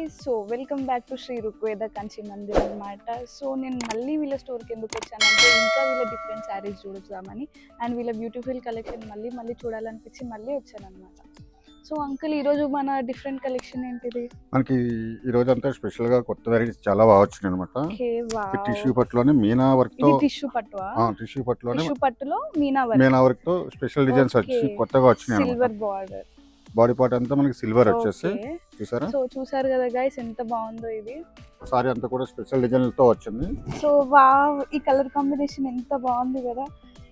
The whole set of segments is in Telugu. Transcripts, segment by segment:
Guys, so welcome back to Shri రుక్వేద కంచి మందిర్ అనమాట. సో నేను మళ్ళీ వీళ్ళ స్టోర్కి ఎందుకు వచ్చానంటే ఇంకా వీళ్ళ డిఫరెంట్ శారీస్ చూడొద్దామని అండ్ వీళ్ళ బ్యూటిఫుల్ కలెక్షన్ మళ్ళీ చూడాలనిపించి మళ్ళీ వచ్చానమాట. సో అంకుల్, ఈరోజు మన డిఫరెంట్ కలెక్షన్ ఏంటిది? మనకి ఈ రోజు అంతా స్పెషల్ గా కొత్త వెరైటీస్ చాలా బాగా వచ్చినాయి అనమాట. టిష్యూ పట్టులోనే మీనా వర్క్ తో టిష్యూ పట్టులో మీనా వర్క్ తో స్పెషల్ డిజైన్స్ వచ్చి కొత్తగా వచ్చినాయి. సిల్వర్ బార్డర్ బాడీ పార్ట్ అంతా మనకి సిల్వర్ వచ్చేసి చూసారా? సో చూసారు కదా గైస్, ఎంత బాగుందో ఇది. సారీ అంతా కూడా స్పెషల్ డిజైన్ తో వచ్చింది. సో వావ్, ఈ కలర్ కాంబినేషన్ ఎంత బాగుంది కదా.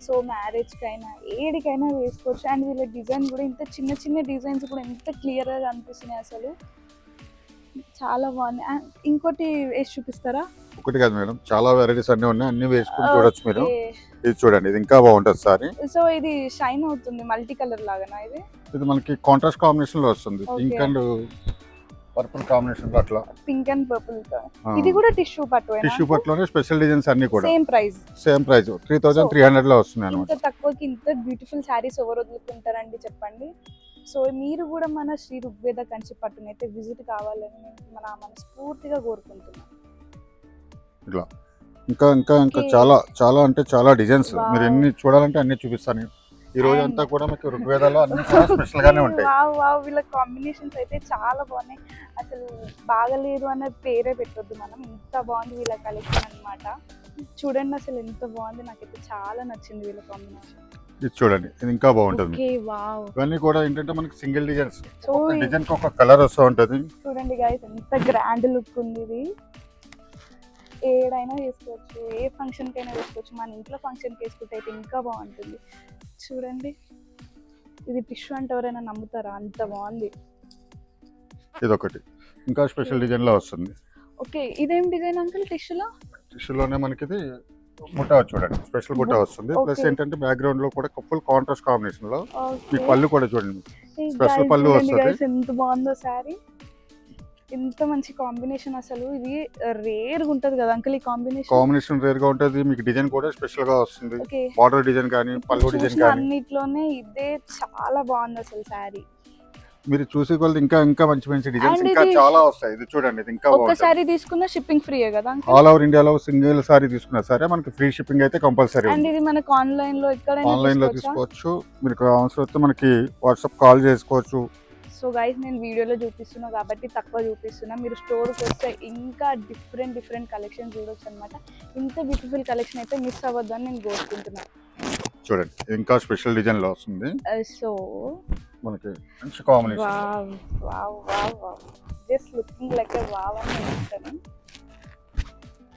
సో మ్యారేజ్కైనా ఏడికైనా వేసుకోవచ్చు. అండ్ వీళ్ళ డిజైన్ కూడా ఇంత చిన్న చిన్న డిజైన్స్ కూడా ఎంత క్లియర్గా కనిపిస్తున్నాయి, అసలు చాలా బాగుంది. ఇంకోటి వేసి చూపిస్తారా? ఒకటి కాదు మేడం, చాలా వెరైటీస్ అన్ని ఉన్నాయి, అన్ని వేసుకుని చూడొచ్చు మీరు. ఇది చూడండి, ఇది ఇంకా బాగుంటుంది సారీ. సో ఇది షైన్ అవుతుంది, మల్టీ కలర్ లాగానా? ఇది మనకి కాంట్రాస్ట్ కాంబినేషన్ లో వస్తుంది, పింక్ అండ్ పర్పుల్ కాంబినేషన్ లో అట్లా. Pink and purple. ఇది కూడా టిష్యూ పట్టులోనే స్పెషల్ డిజైన్స్ అన్ని కూడా సేమ్ ప్రైస్ 3300 లో వస్తున్నాయి అన్నమాట. ఇంత తక్కువకి ఇంత బ్యూటిఫుల్ సారీస్ ఎవరు వదులుకుంటారండి చెప్పండి. సో మీరు కూడా మన శ్రీ రుగ్వేద కంచి పట్టునైతే విజిట్ కావాలని మన మనస్ఫూర్తిగా కోరుకుంటున్నాను. ఇట్లా ఇంకా ఇంకా ఇంకా చాలా చాలా అంటే చాలా డిజైన్స్ మీరు ఎన్ని చూడాలంటే అన్ని చూపిస్తాను. ఈ రోజు అంతా కూడా మీకు రుగ్వేదాలో అన్ని చాలా స్పెషల్ గానే ఉంటాయి. వీళ్ళ కాంబినేషన్స్ అయితే చాలా బాగున్నాయి. అసలు బాగలేదు అనే పేరే పెట్టొద్దు మనం, ఇంత బాగుంది వీళ్ళ కలెక్షన్ అన్నమాట. చూడండి అసలు ఎంత బాగుంది, నాకైతే చాలా నచ్చింది వీళ్ళ కాంబినేషన్. ఇది చూడండి, ఇది ఇంకా బాగుంటుంది. ఇవన్నీ కూడా ఏంటంటే మనకి సింగిల్ డిజైన్స్, డిజైన్ కి ఒక కలర్ వస్తూ ఉంటది. చూడండి గైస్, ఎంత గ్రాండ్ లుక్ ఉంది ఇది. ఏడైనా వేసుకోవచ్చు, ఏ ఫంక్షన్ కైనా వేసుకోవచ్చు. మన ఇంట్లో ఫంక్షన్కి వేసుకుంటే అయితే ఇంకా బాగుంటుంది. చూడండి, ఇది టిష్యూ అంటే ఎవరైనా నమ్ముతారా? అంత బాగుంది. ఇదొకటి ఇంకా స్పెషల్ డిజైన్ లో వస్తుంది. ఓకే, ఇదేం డిజైన్ అంకుల్? టిష్యూలోనే మనకి ఇది బుట్ట చూడండి, స్పెషల్ బుట్ట వస్తుంది. ప్లస్ ఏంటంటే బ్యాక్గ్రౌండ్ లో కూడా ఫుల్ కాంట్రాస్ట్ కాంబినేషన్ లో ఈ పళ్ళు కూడా చూడండి, స్పెషల్ పళ్ళు వస్తుంది. ఎంత బాగుందో సారీ, ఎంత మంచి కాంబినేషన్. అసలు ఇది రేర్ గా ఉంటది కదా అంకుల్, ఈ కాంబినేషన్ రేర్ గా ఉంటది. మీకు డిజైన్ కూడా స్పెషల్ గా వస్తుంది, బార్డర్ డిజైన్ కానీ పళ్ళు డిజైన్ కానీ అన్నిట్లోనే ఇదే చాలా బాగుంది అసలు సారీ. మీరు చూసే కొలది ఇంకా ఇంకా మంచి మంచి డిజైన్స్ ఇంకా చాలా వస్తాయి. ఇది చూడండి, ఇది ఇంకా ఒక సారీ తీసుకున్న షిప్పింగ్ ఫ్రీ కదా అంకుల్? ఆల్ ఓవర్ ఇండియాలో సింగిల్ సారీ తీసుకున్నా సరే మనకి ఫ్రీ షిప్పింగ్ అయితే కంపల్సరీ. అండ్ ఇది మనకు ఆన్లైన్ లో తీసుకోవచ్చు. మీకు అవసరం అయితే మనకి వాట్సాప్ కాల్ చేసుకోవచ్చు. సో గైస్, నేను వీడియోలో చూపిస్తున్నా కాబట్టి తక్కువ చూపిస్తున్నా. మీరు స్టోర్కి వస్తే ఇంకా డిఫరెంట్ కలెక్షన్ చూడొచ్చు అనమాట. ఇంత బ్యూటిఫుల్ కలెక్షన్ అయితే మిస్ అవ్వద్దు అని నేను కోరుకుంటున్నాను. చూడండి, ఇంకా స్పెషల్ డిజైన్ లో వస్తుంది. సో మనకి మంచి combination. Wow, just looking like ఏ వావ్ అని చెప్తాను.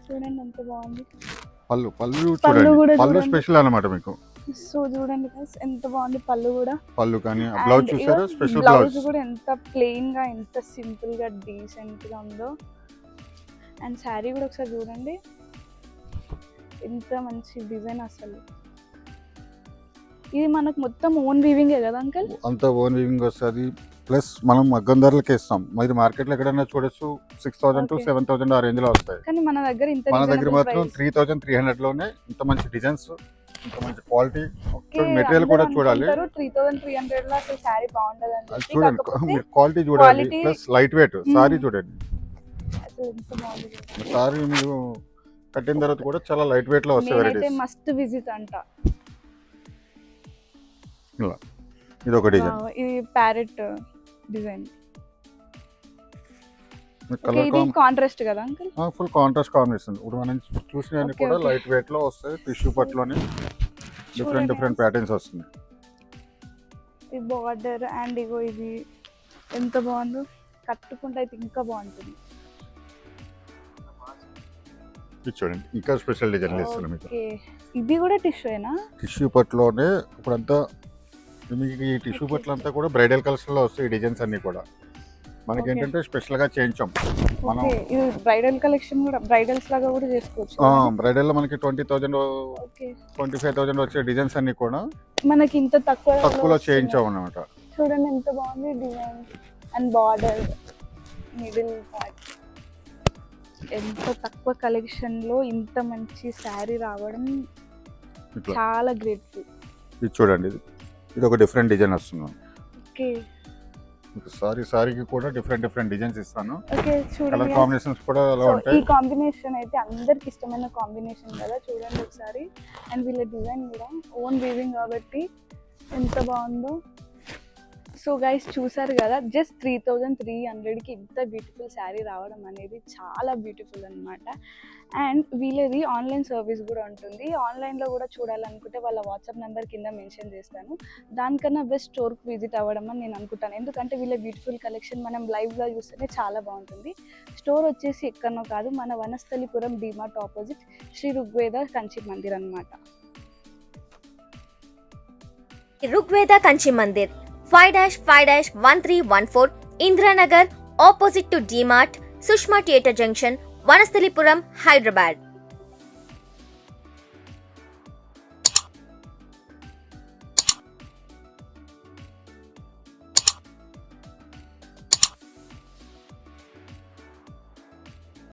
చూడండి ఎంత బాగుంది. పళ్ళు స్పెషల్ అన్నమాట మీకు. సో చూడండి గైస్, ఎంత బాగుంది పళ్ళు కానీ బ్లౌజ్ చూసారా? స్పెషల్ బ్లౌజ్ కూడా ఎంత ప్లెయిన్ గా, ఎంత సింపుల్ గా డీసెంట్ గా ఉందో. అండ్ శారీ కూడా ఒకసారి చూడండి, ఎంత మంచి డిజైన్. అసలు ఇది మనకు మొత్తం ఓన్ వీవింగ్ కదా అంకల్? అంతా ఓన్ వీవింగ్ వస్తుంది. ప్లస్ మనం మగ్గం ధరలకి ఇస్తాం. మరి మార్కెట్ లో ఎక్కడైనా చూడొచ్చు 6000 to 7000 ఆ రేంజ్ లో వస్తాయి. కానీ మన దగ్గర మాత్రం 3300 లోనే ఇంత మంచి డిజైన్స్, ఇంత మంచి క్వాలిటీ. మెటీరియల్ కూడా చూడాలి. 3300 లో అసలు సారీ బాగుంటది. చూడండి, మీరు క్వాలిటీ చూడాలి. ప్లస్ లైట్ వెయిట్ సారీ చూడండి. అసలు ఎంత బాగుంది సారీ. మీరు కట్టిన తర్వాత కూడా చాలా లైట్ వెయిట్ లో వస్తాయి వెరైటీస్. మస్ట్ విజిట్ అంట. ఇది ఒక డిజైన్, ఇది ప్యారెట్ డిజైన్. ఇది కాంట్రాస్ట్ కదా అంకుల్? Full contrast combination. ఇప్పుడు మనం చూసినవన్నీ కూడా లైట్ వెయిట్ లో వస్తాయి. టిష్యూ పట్టులోనే డిఫరెంట్ ప్యాటర్న్స్ వస్తుంది. ఈ బార్డర్ అండ్ ఇగో ఇది ఎంత బాగుందో, కట్టుకుంటే అయితే ఇంకా బాగుంటుంది. చూడండి, ఇంకా స్పెషల్ డిజైన్ ఇస్తున్నాం మీకు. ఇది కూడా టిష్యూనా? టిష్యూ పట్టులోనే ఇప్పుడంతా మీకు ఈ టిష్యూ పట్లు అంతా కూడా బ్రైడల్ కలెక్షన్ లో వస్తాయి. డిజైన్స్ అన్ని కూడా మనకి ఏంటంటే స్పెషల్ గా చేయించాం మనం. ఇది బ్రైడల్ కలెక్షన్ కూడా బ్రైడల్స్ లాగా కూడా చేసుకోవచ్చు. బ్రైడల్ లో మనకి 20,000 25,000 వచ్చే డిజైన్స్ అన్ని కూడా మనకి ఇంత తక్కువలో చేయించాం అన్నమాట. చూడండి ఎంత బాగుంది design and border, middle part. ఎంత తక్కువ కలెక్షన్ లో ఇంత మంచి శారీ రావడం చాలా గ్రేట్ఫుల్. ఇది చూడండి, ఇది ఒక డిఫరెంట్ డిజైన్ వస్తుంది. ఓకే, సారీకి కూడా డిఫరెంట్ డిజైన్స్ ఇస్తాను. ఓకే కలర్ చూడండి కాంబినేషన్స్ కూడా అలా సో ఈ ఉంటాయి. కాంబినేషన్ అయితే అందరికి ఇష్టమైన కాంబినేషన్ కదా, చూడండి ఒకసారి. అండ్ వీళ్ళ డిజైన్ కూడా ఓన్ వీవింగ్ కాబట్టి ఎంత బాగుందో. సో గైస్ చూసారు కదా, జస్ట్ 3300కి ఇంత బ్యూటిఫుల్ శారీ రావడం అనేది చాలా బ్యూటిఫుల్ అనమాట. అండ్ వీళ్ళది ఆన్లైన్ సర్వీస్ కూడా ఉంటుంది. ఆన్లైన్లో కూడా చూడాలనుకుంటే వాళ్ళ వాట్సాప్ నెంబర్ కింద మెన్షన్ చేస్తాను. దానికన్నా బెస్ట్ స్టోర్కి విజిట్ అవ్వడం అని నేను అనుకుంటాను. ఎందుకంటే వీళ్ళ బ్యూటిఫుల్ కలెక్షన్ మనం లైవ్లో చూస్తేనే చాలా బాగుంటుంది. స్టోర్ వచ్చేసి ఎక్కడనో కాదు, మన వనస్థలిపురం డీమార్ట్ ఆపోజిట్ శ్రీ ఋగ్వేద కంచి మందిర్ అనమాట. Rigveda Kanchi Mandir 5-1314 Indranagar, opposite to DMart, Sushma Theatre Junction, Vanasthalipuram, Hyderabad.